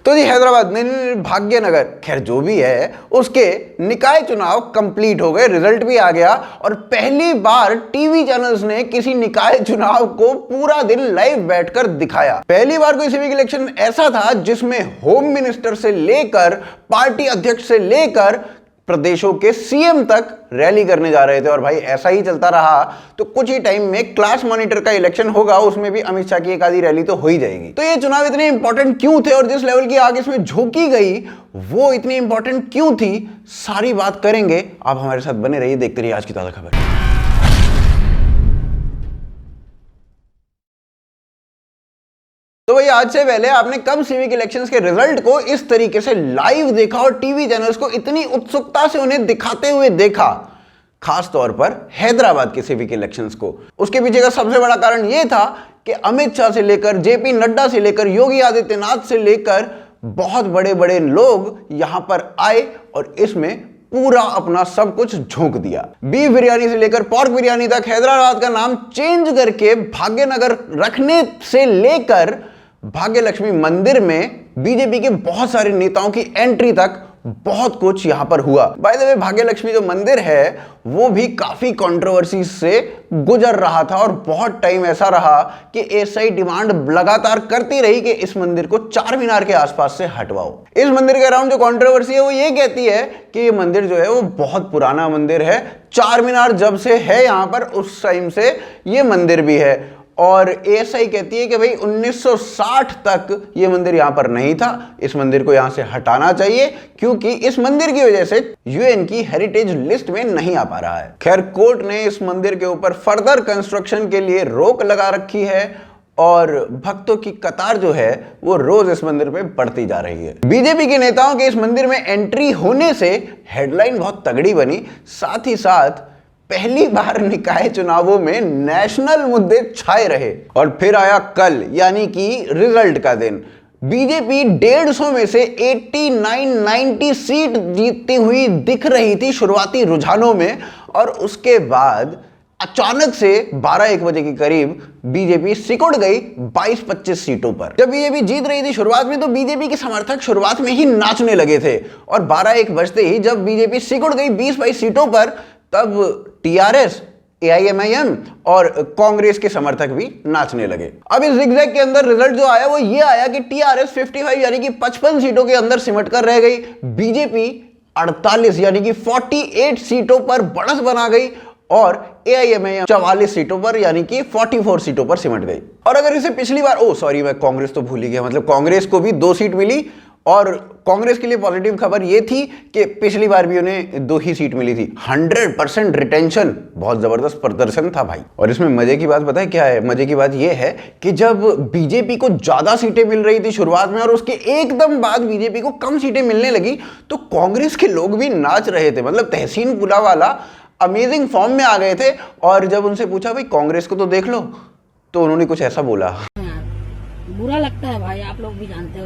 तो जी हैदराबाद में भाग्यनगर, खैर जो भी है, उसके निकाय चुनाव कंप्लीट हो गए, रिजल्ट भी आ गया और पहली बार टीवी चैनल्स ने किसी निकाय चुनाव को पूरा दिन लाइव बैठकर दिखाया। पहली बार कोई सिविक इलेक्शन ऐसा था जिसमें होम मिनिस्टर से लेकर पार्टी अध्यक्ष से लेकर प्रदेशों के सीएम तक रैली करने जा रहे थे। और भाई ऐसा ही चलता रहा तो कुछ ही टाइम में क्लास मॉनिटर का इलेक्शन होगा, उसमें भी अमित शाह की एक आधी रैली तो हो ही जाएगी। तो ये चुनाव इतने इंपॉर्टेंट क्यों थे और जिस लेवल की आग इसमें झोंकी गई वो इतनी इंपॉर्टेंट क्यों थी, सारी बात करेंगे। आप हमारे साथ बने रहिए, देखते रहिए आज की ताजा खबर। तो भाई आज से पहले आपने कब सिविक इलेक्शंस के रिजल्ट को इस तरीके से लाइव देखा और टीवी चैनल्स को इतनी उत्सुकता से उन्हें दिखाते हुए देखा, खास तौर पर हैदराबाद के सिविक इलेक्शंस को? उसके पीछे का सबसे बड़ा कारण यह था कि अमित शाह से लेकर जेपी नड्डा से लेकर योगी आदित्यनाथ से लेकर बहुत बड़े बड़े लोग यहां पर आए और इसमें पूरा अपना सब कुछ झोंक दिया। बीफ बिरयानी से लेकर पोर्क बिरयानी तक, हैदराबाद का नाम चेंज करके भाग्यनगर रखने से लेकर भाग्य लक्ष्मी मंदिर में बीजेपी के बहुत सारे नेताओं की एंट्री तक बहुत कुछ यहां पर हुआ। बाय द वे भाग्य लक्ष्मी जो मंदिर है वो भी काफी कंट्रोवर्सी से गुजर रहा था और बहुत टाइम ऐसा रहा कि एसआई डिमांड लगातार करती रही कि इस मंदिर को चार मीनार के आसपास से हटवाओ। इस मंदिर के अराउंड जो कंट्रोवर्सी है वो ये कहती है कि ये मंदिर जो है वो बहुत पुराना मंदिर है, चार मीनार जब से है यहां पर उस टाइम से ये मंदिर भी है। और एएसआई कहती है कि भाई 1960 तक ये मंदिर यहां पर नहीं था, इस मंदिर को यहां से हटाना चाहिए क्योंकि इस मंदिर की वजह से यूएन की हेरिटेज लिस्ट में नहीं आ पा रहा है। खैर कोर्ट ने इस मंदिर के ऊपर फर्दर कंस्ट्रक्शन के लिए रोक लगा रखी है और भक्तों की कतार जो है वो रोज इस मंदिर पे बढ़ती जा रही है। बीजेपी के नेताओं के इस मंदिर में एंट्री होने से हेडलाइन बहुत तगड़ी बनी, साथ ही साथ पहली बार निकाय चुनावों में नेशनल मुद्दे छाए रहे। और फिर आया कल यानी कि रिजल्ट का दिन। बीजेपी 150 में से 89-90 सीट जीतती हुई दिख रही थी शुरुआती रुझानों में और उसके बाद अचानक से 12-1 बजे के करीब बीजेपी सिकुड़ गई 22-25 सीटों पर। जब बीजेपी जीत रही थी शुरुआत में तो बीजेपी के समर्थक शुरुआत में ही नाचने लगे थे और 12-1 बजते ही जब बीजेपी सिकुड़ गई 20-22 सीटों पर तब टीआरएस, एआईएमआईएम और कांग्रेस के समर्थक भी नाचने लगे। अब इस जिगजैग के अंदर रिजल्ट जो आया वो ये आया कि टीआरएस 55 यानी कि 55 सीटों के अंदर सिमट कर रह गई, बीजेपी 48 यानी कि 48 सीटों पर बढ़त बना गई और एआईएमआईएम 44 सीटों पर यानी कि 44 सीटों पर सिमट गई। और अगर इसे पिछली बार, मैं कांग्रेस तो भूल ही गया, मतलब कांग्रेस को भी 2 सीट मिली और कांग्रेस के लिए पॉजिटिव खबर यह थी कि पिछली बार भी उन्हें 2 ही सीट मिली थी। 100% रिटेंशन, बहुत जबरदस्त प्रदर्शन था भाई। और इसमें मजे की बात पता है क्या है? मजे की बात यह है कि जब बीजेपी को ज्यादा सीटें मिल रही थी शुरुआत में और उसके एकदम बाद बीजेपी को कम सीटें मिलने लगी तो कांग्रेस के लोग भी नाच रहे थे। मतलब तहसीन पुलावाला अमेजिंग फॉर्म में आ गए थे और जब उनसे पूछा भाई कांग्रेस को तो देख लो तो उन्होंने कुछ ऐसा बोला, बुरा लगता है भाई, आप लोग भी जानते हो।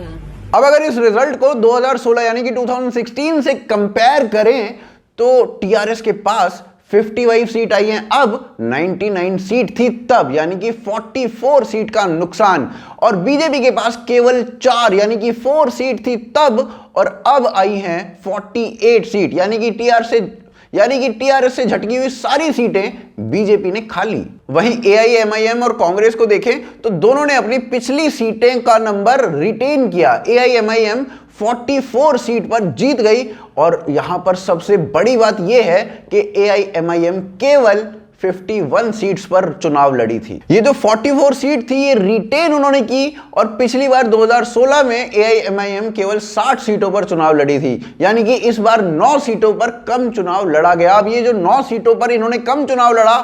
अब अगर इस रिजल्ट को 2016 यानी कि 2016 से कंपेयर करें तो टीआरएस के पास 55 सीट आई हैं, अब 99 सीट थी तब, यानी कि 44 सीट का नुकसान। और बीजेपी के पास केवल 4 यानी कि 4 सीट थी तब और अब आई हैं 48 सीट यानी कि टीआरएस से झटकी हुई सारी सीटें बीजेपी ने खा ली। वहीं एआईएमआईएम और कांग्रेस को देखें तो दोनों ने अपनी पिछली सीटें का नंबर रिटेन किया। एआईएमआईएम 44 सीट पर जीत गई और यहां पर सबसे बड़ी बात यह है कि एआईएमआईएम केवल 51 सीट्स पर चुनाव लड़ी थी। ये जो 44 सीट थी ये रिटेन उन्होंने की और पिछली बार 2016 में एआईएमआईएम केवल 60 सीटों पर चुनाव लड़ी थी, यानी कि इस बार 9 सीटों पर कम चुनाव लड़ा गया। अब ये जो 9 सीटों पर इन्होंने कम चुनाव लड़ा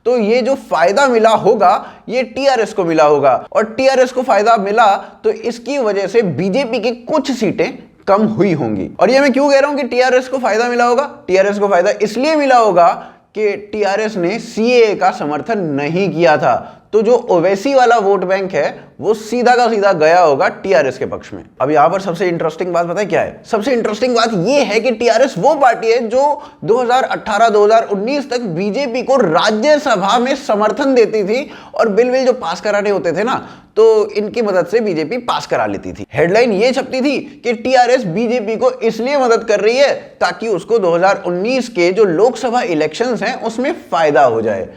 तो ये जो फायदा मिला होगा ये टीआरएस को मिला होगा और टीआरएस को फायदा मिला तो इसकी वजह से बीजेपी की कुछ सीटें कम हुई होंगी। और ये मैं क्यों कह रहा हूं कि टीआरएस को फायदा मिला होगा? टीआरएस को फायदा इसलिए मिला होगा कि टीआरएस ने सीएए का समर्थन नहीं किया था, तो जो ओवैसी वाला वोट बैंक है वो सीधा का सीधा गया होगा टीआरएस के पक्ष में। अब यहां पर सबसे इंटरेस्टिंग बात पता है क्या है? सबसे इंटरेस्टिंग बात ये है कि टीआरएस वो पार्टी है जो 2018-2019 तक बीजेपी को राज्यसभा में समर्थन देती थी और बिल जो पास कराने होते थे ना, तो इनकी मदद से बीजेपी पास करा लेती थी। हेडलाइन ये छपती थी कि टीआरएस बीजेपी को इसलिए मदद कर रही है ताकि उसको 2019 के जो लोकसभा इलेक्शंस हैं उसमें फायदा हो जाए।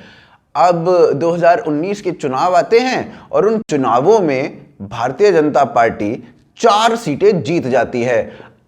अब 2019 के चुनाव आते हैं और उन चुनावों में भारतीय जनता पार्टी 4 सीटें जीत जाती है।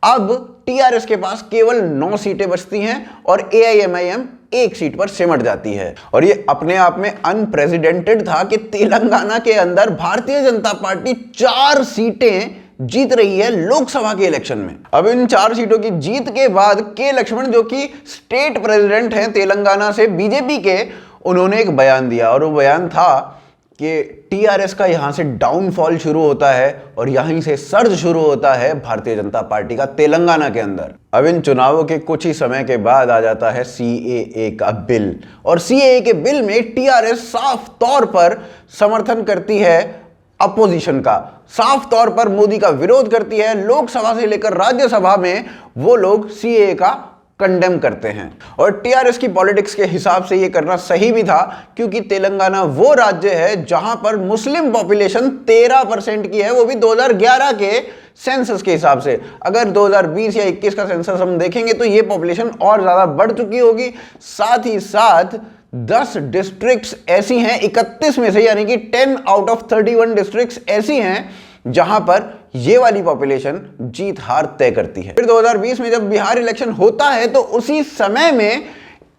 अब टीआरएस के पास केवल 9 सीटें बचती हैं और एआईएमआईएम 1 सीट पर सिमट जाती है। और ये अपने आप में अनप्रेसिडेंटेड था कि तेलंगाना के अंदर भारतीय जनता पार्टी 4 सीटें जीत रही है लोकसभा के इलेक्शन में। अब इन 4 सीटों की जीत के बाद के लक्ष्मण, जो कि स्टेट प्रेसिडेंट हैं तेलंगाना से बीजेपी के, उन्होंने एक बयान दिया और वो बयान था कि टीआरएस का यहां से डाउनफॉल शुरू होता है और यहीं से सर्ज शुरू होता है भारतीय जनता पार्टी का तेलंगाना के अंदर। अब इन चुनावों के कुछ ही समय के बाद आ जाता है सीएए का बिल, और सीएए के बिल में टीआरएस साफ तौर पर समर्थन करती है अपोजिशन का, साफ तौर पर मोदी का विरोध करती है। लोकसभा से लेकर राज्यसभा में वो लोग सीएए का कंडेम करते हैं और टीआरएस की पॉलिटिक्स के हिसाब से ये करना सही भी था, क्योंकि तेलंगाना वो राज्य है जहां पर मुस्लिम पॉपुलेशन 13% की है, वो भी 2011 के सेंसस के हिसाब से। अगर 2020 या 21 का सेंसस हम देखेंगे तो ये पॉपुलेशन और ज्यादा बढ़ चुकी होगी। साथ ही साथ 10 डिस्ट्रिक्ट्स ऐसी हैं 31 में से, यानी कि 10 आउट ऑफ 31 डिस्ट्रिक्ट्स ऐसी हैं जहां पर ये वाली पॉपुलेशन जीत हार तय करती है। फिर 2020 में जब बिहार इलेक्शन होता है तो उसी समय में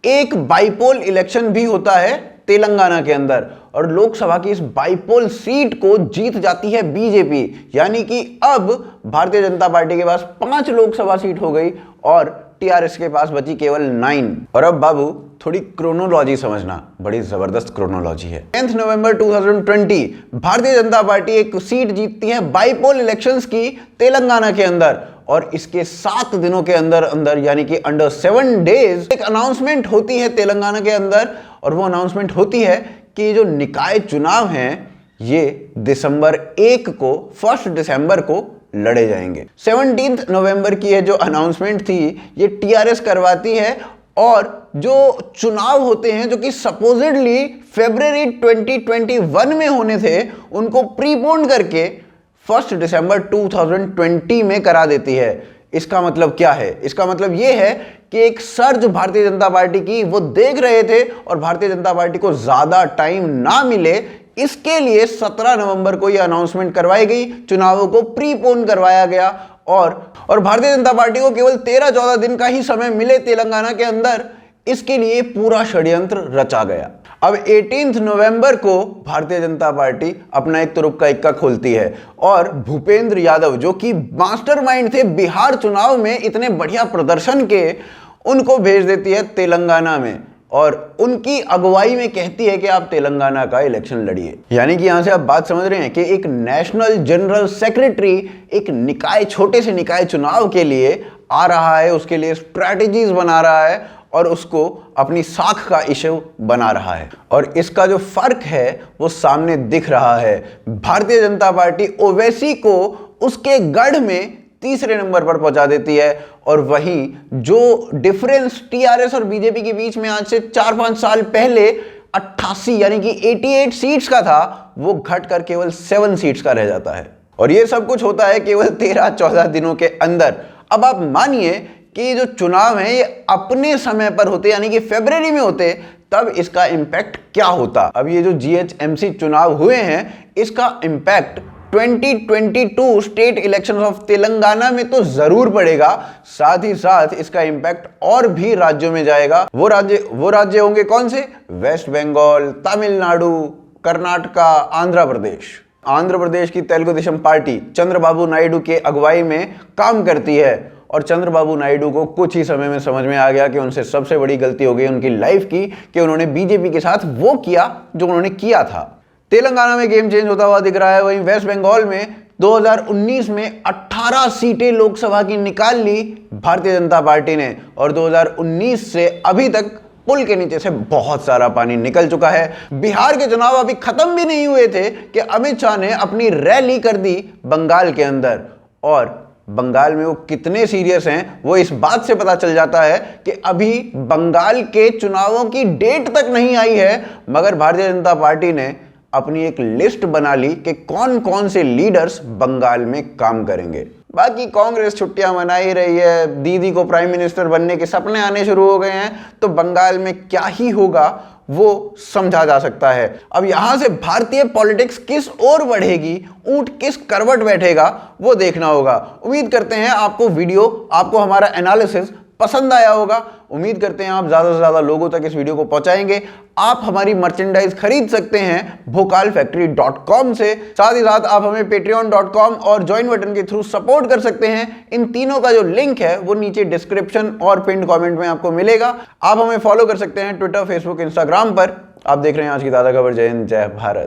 एक बाईपोल इलेक्शन भी होता है तेलंगाना के अंदर, और लोकसभा की इस बाईपोल सीट को जीत जाती है बीजेपी। यानी कि अब भारतीय जनता पार्टी के पास 5 लोकसभा सीट हो गई और टीआरएस के पास बची केवल 9। और अब बाबू थोड़ी क्रोनोलॉजी समझना, बड़ी जबरदस्त क्रोनोलॉजी है। 10 नवंबर 2020 भारतीय जनता पार्टी एक सीट जीतती है बाईपोल इलेक्शंस की तेलंगाना के अंदर, और इसके 7 दिनों के अंदर अंदर, यानी कि अंडर 7 डेज, एक अनाउंसमेंट होती है तेलंगाना के अंदर, और वो अनाउंसमेंट होती है कि जो निकाय चुनाव हैं ये दिसंबर 1 को 1 दिसंबर को लड़े जाएंगे। 17 नवंबर की ये जो अनाउंसमेंट थी ये टीआरएस करवाती है, और जो चुनाव होते हैं जो कि सपोजिडली फरवरी 2021 में होने थे, उनको प्रीपोन करके 1 दिसंबर 2020 में करा देती है। इसका मतलब क्या है? इसका मतलब यह है कि एक सर्ज भारतीय जनता पार्टी की वो देख रहे थे, और भारतीय जनता पार्टी को ज्यादा टाइम ना मिले इसके लिए 17 नवंबर को यह अनाउंसमेंट करवाई गई, चुनावों को प्रीपोन करवाया गया, और भारतीय जनता पार्टी को केवल 13-14 दिन का ही समय मिले तेलंगाना के अंदर, इसके लिए पूरा षड्यंत्र रचा गया। अब 18 नवंबर को भारतीय जनता पार्टी अपना एक तुरुप का इक्का खोलती है और भूपेंद्र यादव, जो कि मास्टरमाइंड थे बिहार चुनाव में इतने बढ़िया प्रदर्शन के, उनको भेज देती है तेलंगाना में और उनकी अगुवाई में कहती है कि आप तेलंगाना का इलेक्शन लड़िए। यानी कि यहां से आप बात समझ रहे हैं कि एक नेशनल जनरल सेक्रेटरी एक निकाय, छोटे से निकाय चुनाव के लिए आ रहा है, उसके लिए स्ट्रैटेजीज बना रहा है और उसको अपनी साख का इशू बना रहा है। और इसका जो फर्क है वो सामने दिख रहा है। भारतीय जनता पार्टी ओवैसी को उसके गढ़ में 3रे नंबर पर पहुंचा देती है, और वहीं जो डिफरेंस टीआरएस और बीजेपी के बीच में आज से 4-5 साल पहले 88 यानी कि 88 सीट्स का था, वो घटकर केवल 7 सीट्स का रह जाता है। और ये सब कुछ होता है केवल 13-14 दिनों के अंदर। अब आप मानिए कि जो चुनाव है ये अपने समय पर होते, यानी कि फरवरी में होते, तब इसका इंपैक्ट क्या होता। अब ये जो जीएचएमसी चुनाव हुए हैं इसका impact 2022 state elections of Telangana में तो जरूर पड़ेगा, साथ ही साथ इसका इंपैक्ट और भी राज्यों में जाएगा। वो राज्य होंगे कौन से? वेस्ट बंगाल, तमिलनाडु, कर्नाटका, आंध्र प्रदेश। आंध्र प्रदेश की तेलुगु देशम पार्टी चंद्रबाबू नायडू के अगुवाई में काम करती है, और चंद्रबाबू नायडू को कुछ ही समय में समझ में आ गया कि उनसे सबसे बड़ी गलती हो गई उनकी लाइफ की, कि उन्होंने बीजेपी के साथ वो किया जो उन्होंने किया था। तेलंगाना में गेम चेंज होता हुआ दिख रहा है। वहीं वेस्ट बंगाल में 2019 में 18 सीटें लोकसभा की निकाल ली भारतीय जनता पार्टी ने, और 2019 से अभी तक पुल के नीचे से बहुत सारा पानी निकल चुका है। बिहार के चुनाव अभी खत्म भी नहीं हुए थे कि अमित शाह ने अपनी रैली कर दी बंगाल के अंदर, और बंगाल में वो कितने सीरियस हैं वो इस बात से पता चल जाता है कि अभी बंगाल के चुनावों की डेट तक नहीं आई है, मगर भारतीय जनता पार्टी ने अपनी एक लिस्ट बना ली कि कौन कौन से लीडर्स बंगाल में काम करेंगे। बाकी कांग्रेस छुट्टियां मना ही रही है, दीदी को प्राइम मिनिस्टर बनने के सपने आने शुरू हो गए हैं, तो बंगाल में क्या ही होगा वो समझा जा सकता है। अब यहां से भारतीय पॉलिटिक्स किस ओर बढ़ेगी, ऊंट किस करवट बैठेगा, वो देखना होगा। उम्मीद करते हैं आपको हमारा एनालिसिस पसंद आया होगा। उम्मीद करते हैं आप ज्यादा से ज्यादा लोगों तक इस वीडियो को पहुंचाएंगे। आप हमारी मर्चेंडाइज खरीद सकते हैं भोकालफैक्ट्री.com से। साथ ही साथ आप हमें patreon.com और ज्वाइन बटन के थ्रू सपोर्ट कर सकते हैं। इन तीनों का जो लिंक है वो नीचे डिस्क्रिप्शन और पिन कमेंट में आपको मिलेगा। आप हमें फॉलो कर सकते हैं ट्विटर, फेसबुक, इंस्टाग्राम पर। आप देख रहे हैं आज की ताजा खबर। जय हिंद, जय भारत।